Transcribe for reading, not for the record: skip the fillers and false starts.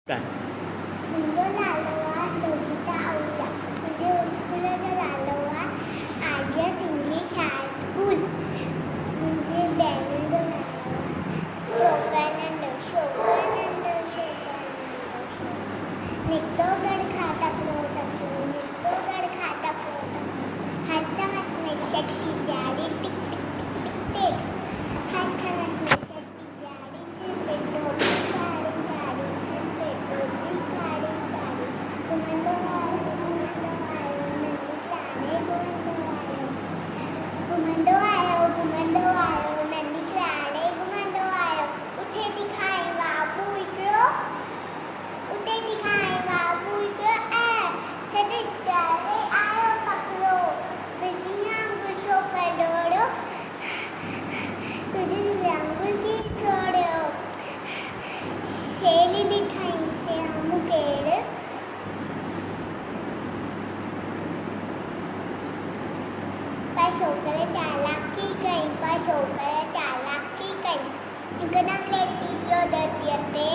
काय मुंगो लालवा लोहिता आऊचा म्हणजे स्कूलचा लालवा आर्यस English high school म्हणजे बॅनर शोकानंद शोकानंद शोकानंद निघतो गड खाता प्रो निघतो गड खाता प्रो हातचा मसमे शक्ती प्यारी tick tick tick tick tick हातचा मसमे शक्ती प्यारी से पेटो प्यारी प्यारी से पेटो प्यारी प्यारी घुमंदो आयो नंदी क्लाने घुमंदो आयो नंदी क्लाने घुमंदो आयो उठे दिखाई बाबू इकडो उठे दिखाई बाबू इकडो सतीश प्यारे आयो पकड़ो बिजिया गुस्सो करोड़ो तुझे रंग की सोड़ो शेली दिखाई से मुकेड़ पशोकरे चालाकी गई पशोकरे चालाकी गई इकडम लेती जो दत्यते